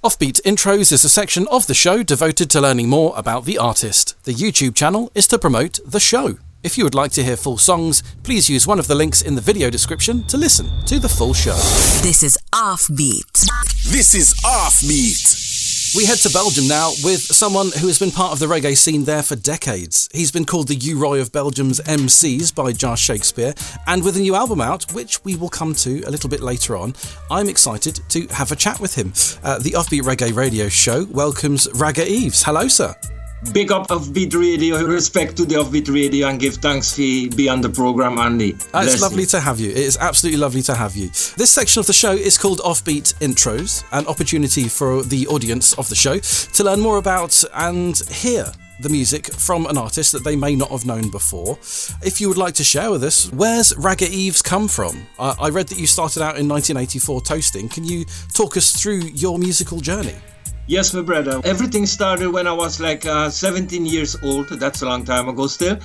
Offbeat Intros is a section of the show devoted to learning more about the artist. The YouTube channel is to promote the show. If you would like to hear full songs, please use one of the links in the video description to listen to the full show. This is Offbeat. This is Offbeat. We head to Belgium now with someone who has been part of the reggae scene there for decades. He's been called the U-Roy of Belgium's MCs by Jar Shakespeare, and with a new album out, which we will come to a little bit later on, I'm excited to have a chat with him. The Offbeat Reggae Radio show welcomes Ragga Yves. Hello, sir. Big up Offbeat Radio, respect to the Offbeat Radio, and give thanks for being on the program, Andy. It's lovely to have you. It is absolutely lovely to have you. This section of the show is called Offbeat Intros, an opportunity for the audience of the show to learn more about and hear the music from an artist that they may not have known before. If you would like to share with us, where's Ragga Yves come from? I read that you started out in 1984 toasting. Can you talk us through your musical journey? Yes, my brother. Everything started when I was like 17 years old. That's a long time ago still.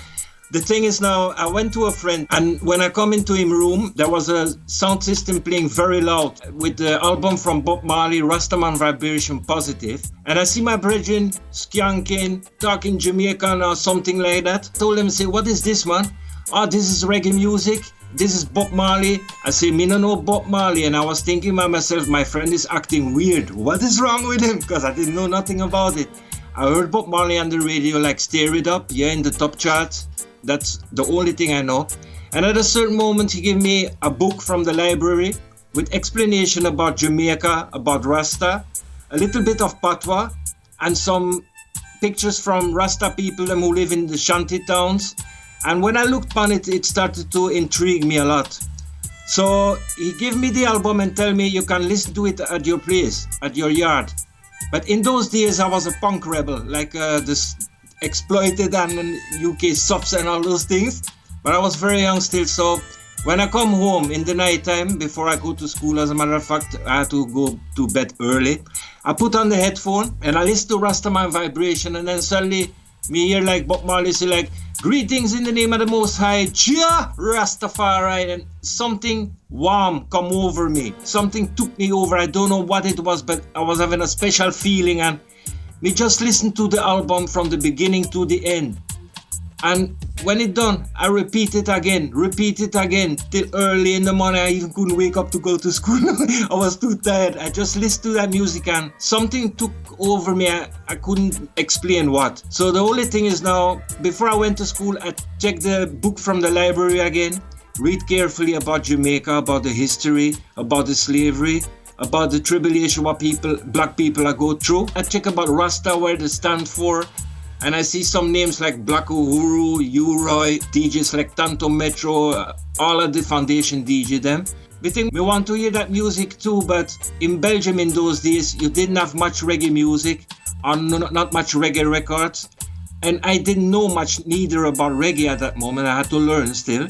The thing is now, I went to a friend, and when I come into his room, there was a sound system playing very loud with the album from Bob Marley, Rastaman Vibration Positive. And I see my brethren skanking, talking Jamaican or something like that. I told them, say, what is this, man? Oh, this is reggae music. This is Bob Marley. I say, me no know Bob Marley. And I was thinking by myself, my friend is acting weird. What is wrong with him? Because I didn't know nothing about it. I heard Bob Marley on the radio, like Stir It Up, yeah, in the top charts. That's the only thing I know. And at a certain moment, he gave me a book from the library with explanation about Jamaica, about Rasta, a little bit of Patois, and some pictures from Rasta people who live in the shanty towns. And when I looked upon it, it started to intrigue me a lot. So he gave me the album and tell me you can listen to it at your place, at your yard. But in those days, I was a punk rebel, like this exploited and UK subs and all those things. But I was very young still, so when I come home in the night time, before I go to school, as a matter of fact, I had to go to bed early. I put on the headphone and I listen to Rastaman Vibration, and then suddenly me hear like Bob Marley say like, greetings in the name of the Most High, Jah Rastafari, and something warm come over me. Something took me over. I don't know what it was, but I was having a special feeling, and me just listened to the album from the beginning to the end. And when it done, I repeat it again till early in the morning. I even couldn't wake up to go to school. I was too tired. I just listened to that music and something took over me. I couldn't explain what. So the only thing is now, before I went to school, I checked the book from the library again, read carefully about Jamaica, about the history, about the slavery, about the tribulation what black people are go through. I check about Rasta, where they stand for. And I see some names like Black Uhuru, U-Roy, DJs like Tanto Metro, all of the foundation DJ them. We think we want to hear that music too, but in Belgium in those days, you didn't have much reggae music, or not much reggae records. And I didn't know much neither about reggae at that moment. I had to learn still.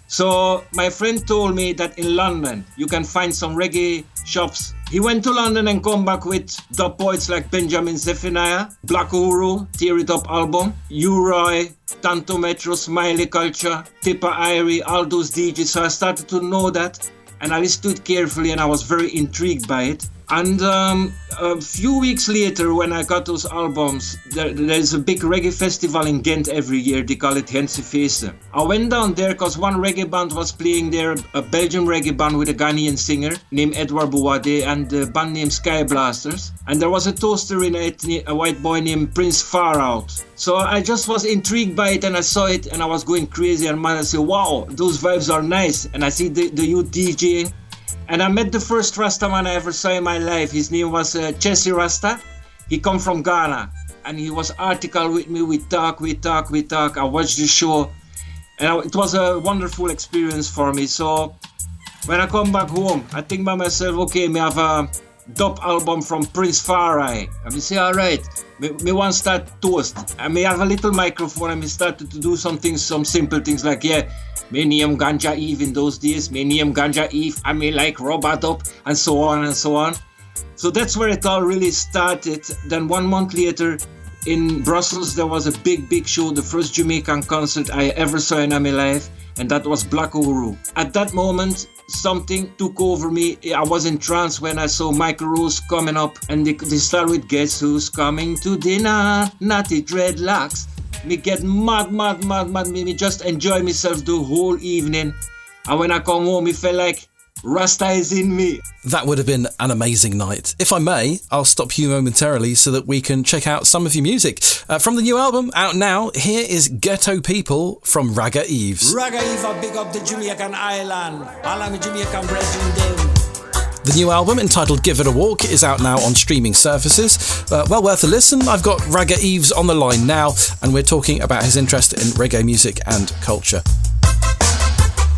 So my friend told me that in London, you can find some reggae shops. He went to London and come back with dub poets like Benjamin Zephaniah, Black Uhuru, Tear It Up album, U-Roy, Tanto Metro, Smiley Culture, Tippa Irie, all those DJs. So I started to know that, and I listened to it carefully, and I was very intrigued by it. And a few weeks later, when I got those albums, there's a big reggae festival in Ghent every year. They call it Gentse Feesten. I went down there because one reggae band was playing there, a Belgian reggae band with a Ghanaian singer named Edouard Bouade and the band named Sky Blasters. And there was a toaster in it, a white boy named Prince Far Out. So I just was intrigued by it, and I saw it and I was going crazy. And man, I said, wow, those vibes are nice. And I see the youth DJing. And I met the first Rasta man I ever saw in my life. His name was Chessy Rasta. He come from Ghana. And he was article with me. We talk. I watched the show. And it was a wonderful experience for me. So when I come back home, I think by myself, okay, me have a dub album from Prince Farai. And me say, all right, me want to start toast. And me have a little microphone and me started to do some simple things like, yeah, me name Ganja Eve in those days, me name Ganja Eve, I mean like Robert Up, and so on and so on. So that's where it all really started. Then 1 month later in Brussels, there was a big show, the first Jamaican concert I ever saw in my life. and that was Black Uhuru. At that moment, something took over me. I was in trance when I saw Michael Rose coming up, and they start with "Guess Who's Coming to Dinner, Natty Dreadlocks." Me get mad, me just enjoy myself the whole evening. And when I come home, it felt like Rasta is in me. That would have been an amazing night. If I may, I'll stop you momentarily so that we can check out some of your music. From the new album, out now, here is Ghetto People from Ragga Yves. Ragga Yves, I big up the Jamaican island. All of the Jamaican brethren them. The new album, entitled Give It a Walk, is out now on streaming services. Well worth a listen. I've got Ragga Yves on the line now, and we're talking about his interest in reggae music and culture.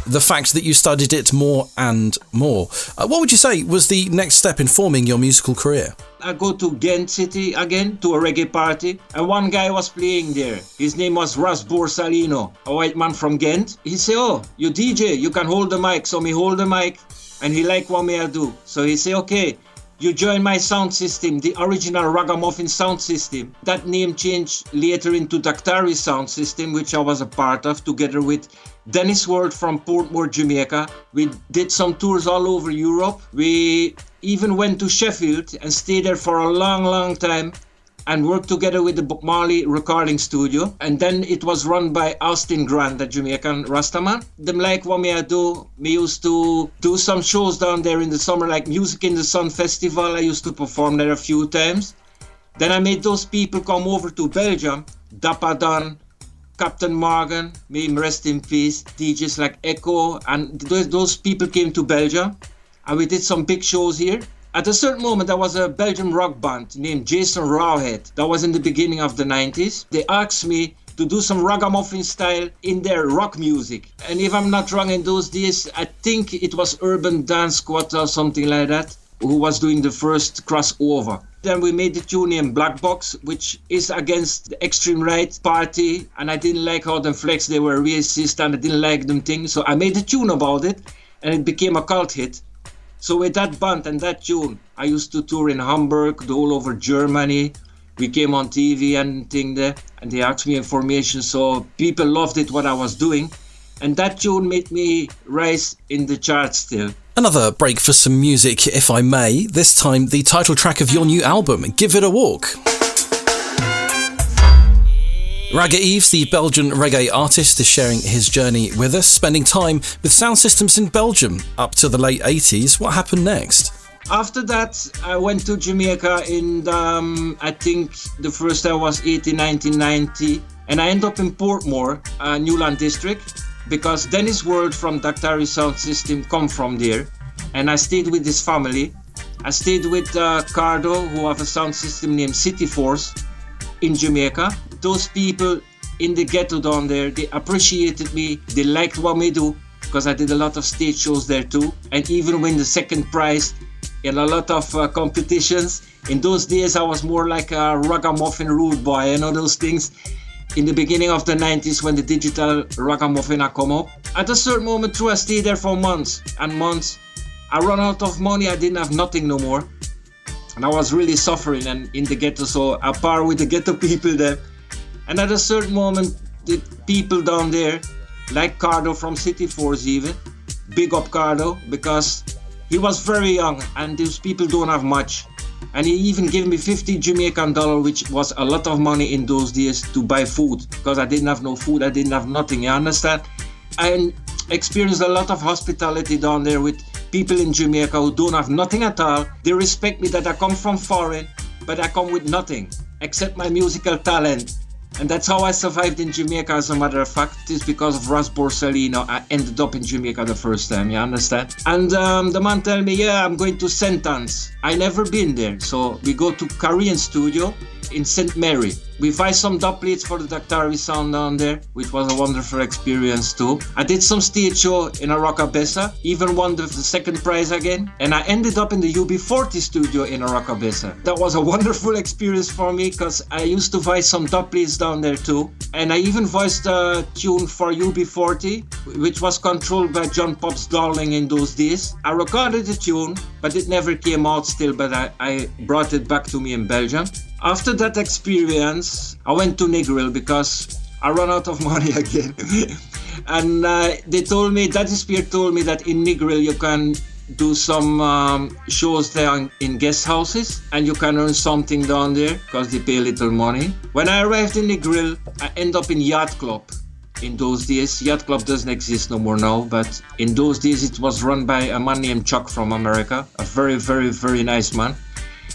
The fact that you studied it more and more. What would you say was the next step in forming your musical career? I go to Ghent City again to a reggae party, and one guy was playing there. His name was Ras Borsalino, a white man from Ghent. He said, "Oh, you DJ, you can hold the mic." So me hold the mic, and he liked what me I do. So he said, "Okay, you join my sound system, the original Ragamuffin sound system." That name changed later into Daktari sound system, which I was a part of, together with Dennis Ward from Portmore, Jamaica. We did some tours all over Europe. We even went to Sheffield and stayed there for a long time and worked together with the Bob Marley recording studio. And then it was run by Austin Grant, the Jamaican Rastaman. Them like what me I do. Me used to do some shows down there in the summer, like Music in the Sun Festival. I used to perform there a few times. Then I made those people come over to Belgium. Dappa Don, Captain Morgan, may him rest in peace, DJs like Echo, and those people came to Belgium, and we did some big shows here. At a certain moment, there was a Belgian rock band named Jason Rawhead. That was in the beginning of the 90s. They asked me to do some ragamuffin style in their rock music. And if I'm not wrong, in those days, I think it was Urban Dance Squad or something like that, who was doing the first crossover. Then we made the tune named Black Box, which is against the extreme right party, and I didn't like how them flex, they were racist, and I didn't like them things, so I made a tune about it, and it became a cult hit. So with that band and that tune, I used to tour in Hamburg, all over Germany. We came on TV and thing there, and they asked me information, so people loved it, what I was doing, and that tune made me rise in the charts still. Another break for some music, if I may. This time, the title track of your new album, Give It a Walk. Ragga Yves, the Belgian reggae artist, is sharing his journey with us, spending time with sound systems in Belgium up to the late 80s. What happened next? After that, I went to Jamaica in, I think the first time was 1990, and I ended up in Portmore, Newland district, because Dennis Ward from Daktari Sound System come from there, and I stayed with his family. I stayed with Cardo, who have a sound system named City Force in Jamaica. Those people in the ghetto down there, they appreciated me, they liked what we do, because I did a lot of stage shows there too, and even win the second prize in a lot of competitions. In those days, I was more like a ragamuffin rude boy, you know those things. In the beginning of the 90s, when the digital ragamuffin had come up. At a certain moment too, I stayed there for months and months. I ran out of money, I didn't have nothing no more. And I was really suffering and in the ghetto, so I par with the ghetto people there. And at a certain moment, the people down there, like Cardo from City Force even, big up Cardo, because he was very young and these people don't have much. And he even gave me 50 Jamaican dollars, which was a lot of money in those days, to buy food, because I didn't have no food, I didn't have nothing, you understand? I experienced a lot of hospitality down there with people in Jamaica who don't have nothing at all. They respect me that I come from foreign, but I come with nothing except my musical talent. And that's how I survived in Jamaica, as a matter of fact. It's because of Ras Borsalino. I ended up in Jamaica the first time, you understand? And the man told me, yeah, I'm going to Sentence. I never been there. So we go to Korean studio in St. Mary. We buy some dub plates for the Daktari sound down there, which was a wonderful experience too. I did some stage show in Araka, even won the second prize again. And I ended up in the UB40 studio in Araka. That was a wonderful experience for me, because I used to voice some dub plates down there too. And I even voiced a tune for UB40, which was controlled by John Pops Darling in those days. I recorded the tune, but it never came out still, but I brought it back to me in Belgium. After that experience, I went to Negril because I ran out of money again. And they told me, Daddy Spear told me that in Negril you can do some shows there in guest houses and you can earn something down there because they pay little money. When I arrived in Negril, I end up in Yacht Club. In those days, Yacht Club doesn't exist no more now, but in those days it was run by a man named Chuck from America, a very, very, very nice man.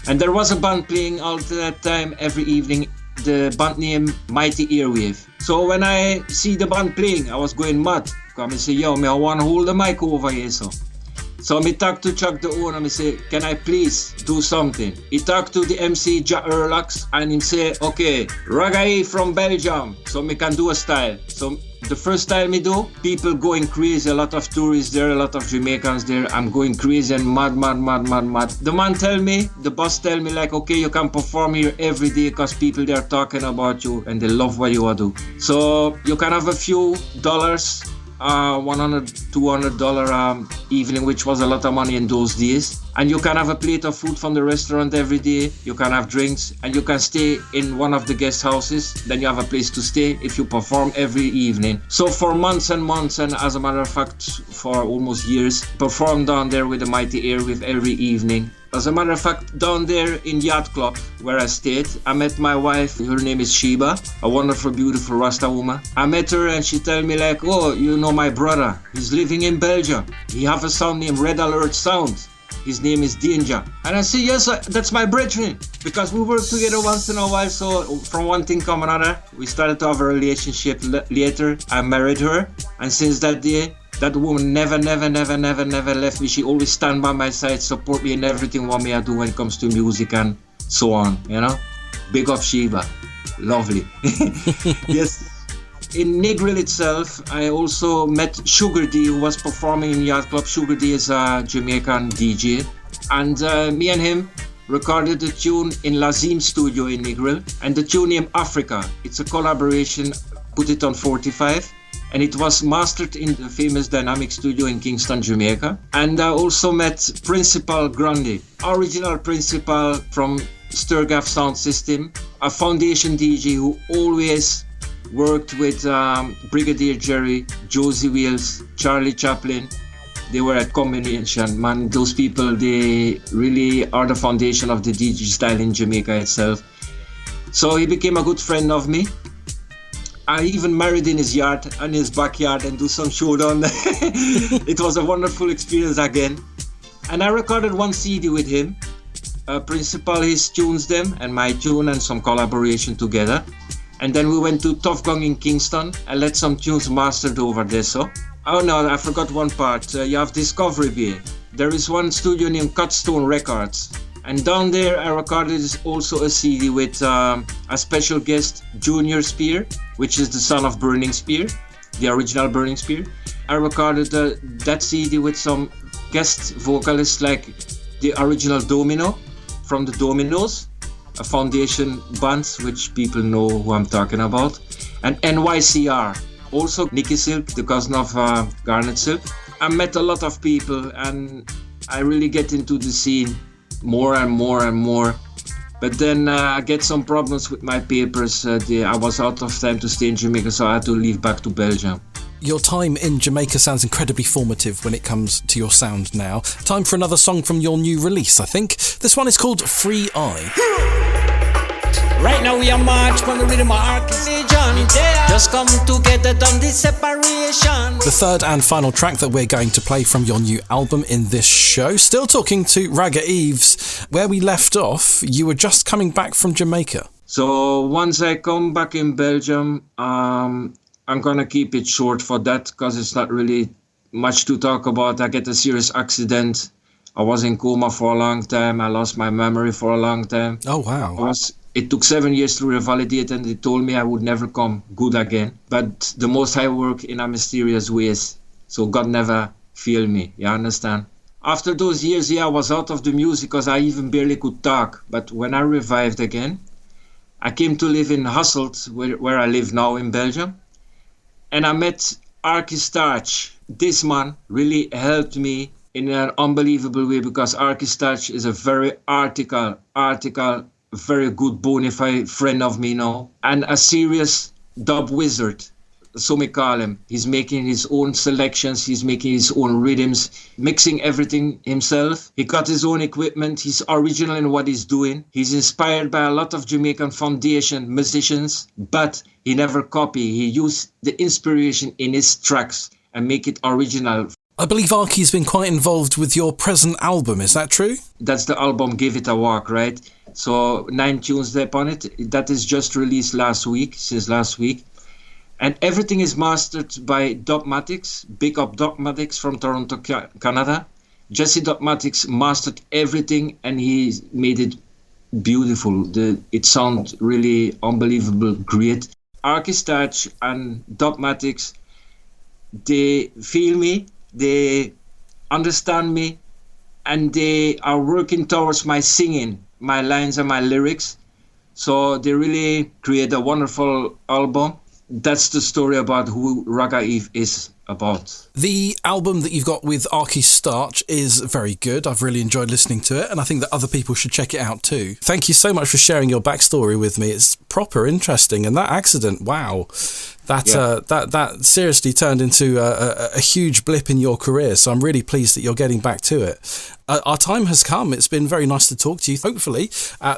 And there was a band playing all that time every evening, the band named Mighty Airwave. So when I see the band playing, I was going mad. Come and say, yo, me I want to hold the mic over here, So me talk to Chuck the owner, me say, can I please do something? He talk to the MC Jack Erlax and him say, okay, Ragga Yves from Belgium, so me can do a style. So the first style me do, people going crazy, a lot of tourists there, a lot of Jamaicans there. I'm going crazy and mad. The man tell me, the boss tell me like, okay, you can perform here every day because people they are talking about you and they love what you do. So you can have a few dollars, $100, $200 evening, which was a lot of money in those days. And you can have a plate of food from the restaurant every day. You can have drinks and you can stay in one of the guest houses. Then you have a place to stay if you perform every evening. So for months and months, and as a matter of fact, for almost years, performed down there with the Mighty Airwave every evening. As a matter of fact, down there in Yacht Club, where I stayed, I met my wife. Her name is Sheba, a wonderful, beautiful Rasta woman. I met her and she told me like, oh, you know my brother. He's living in Belgium. He have a sound named Red Alert Sound. His name is Danger. And I say, yes, that's my brethren. Because we work together once in a while. So from one thing come another, we started to have a relationship. Later, I married her. And since that day, that woman never left me. She always stand by my side, support me in everything what me I do when it comes to music and so on, you know. Big up Sheba. Lovely. Yes. In Negril itself, I also met Sugar D, who was performing in Yacht Club. Sugar D is a Jamaican DJ. And me and him recorded a tune in Lazim studio in Negril. And the tune named Africa. It's a collaboration, put it on 45. And it was mastered in the famous Dynamic Studio in Kingston, Jamaica. And I also met Principal Grundy, original principal from Sturgaff Sound System, a foundation DJ who always worked with Brigadier Jerry, Josie Wales, Charlie Chaplin. They were a combination, man. Those people, they really are the foundation of the DJ style in Jamaica itself. So he became a good friend of me. I even married in his yard, in his backyard, and do some show down there. It was a wonderful experience again. And I recorded one CD with him. Principal, his tunes them, and my tune, and some collaboration together. And then we went to Tough Gong in Kingston and let some tunes mastered over there. So, oh no, I forgot one part. You have Discovery Bay. There is one studio named Cutstone Records. And down there, I recorded also a CD with a special guest, Junior Spear, which is the son of Burning Spear, the original Burning Spear. I recorded that CD with some guest vocalists like the original Domino from the Dominos, a foundation band, which people know who I'm talking about, and NYCR, also Nicky Silk, the cousin of Garnet Silk. I met a lot of people and I really get into the scene more and more. But then I get some problems with my papers. I was out of time to stay in Jamaica, so I had to leave back to Belgium. Your time in Jamaica sounds incredibly formative when it comes to your sound now. Time for another song from your new release, I think. This one is called Free Eye. Right now we are march on the rhythm of Arky Starch. Just come together, done this separation. The third and final track that we're going to play from your new album in this show. Still talking to Ragga Yves. Where we left off, you were just coming back from Jamaica. So once I come back in Belgium, I'm gonna keep it short for that because it's not really much to talk about. I get a serious accident. I was in coma for a long time. I lost my memory for a long time. Oh, wow. It took 7 years to revalidate, and they told me I would never come good again. But the Most High work in a mysterious ways. So God never failed me, you understand? After those years, I was out of the music because I even barely could talk. But when I revived again, I came to live in Hasselt, where I live now in Belgium. And I met Arky Starch. This man really helped me in an unbelievable way because Arky Starch is a very article, very good bona fide friend of me now, and a serious dub wizard. so we call him. He's making his own selections. He's making his own rhythms, mixing everything himself. He got his own equipment. He's original in what he's doing. He's inspired by a lot of Jamaican foundation musicians, but he never copied. He used the inspiration in his tracks and make it original. I believe Arky's been quite involved with your present album, is that true? That's the album Give It a Walk, right? So 9 tunes there upon it. That is just released since last week. And everything is mastered by Dogmatics, big up Dogmatics from Toronto, Canada. Jesse Dogmatics mastered everything and he made it beautiful. It sounds really unbelievable, great. Arky Starch and Dogmatics, they feel me, they understand me, and they are working towards my singing, my lines and my lyrics. So they really create a wonderful album. That's the story about who Ragga Yves is about. The album that you've got with Arky Starch is very good. I've really enjoyed listening to it, and I think that other people should check it out too. Thank you so much for sharing your backstory with me. It's proper interesting, and that accident, wow. That seriously turned into a huge blip in your career, so I'm really pleased that you're getting back to it. Our time has come. It's been very nice to talk to you. Hopefully,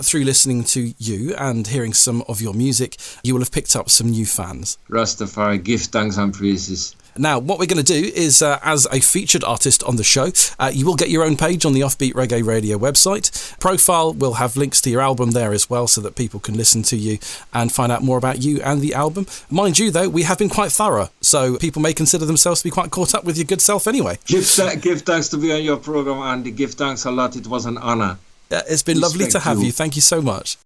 through listening to you and hearing some of your music, you will have picked up some new fans. Rastafari, give thanks and praises. Now, what we're going to do is, as a featured artist on the show, you will get your own page on the Offbeat Reggae Radio website. Profile will have links to your album there as well, so that people can listen to you and find out more about you and the album. Mind you, though, we have been quite thorough, so people may consider themselves to be quite caught up with your good self anyway. Give thanks to be on your program, Andy. Give thanks a lot. It was an honour. It's been lovely to have you. Thank you so much.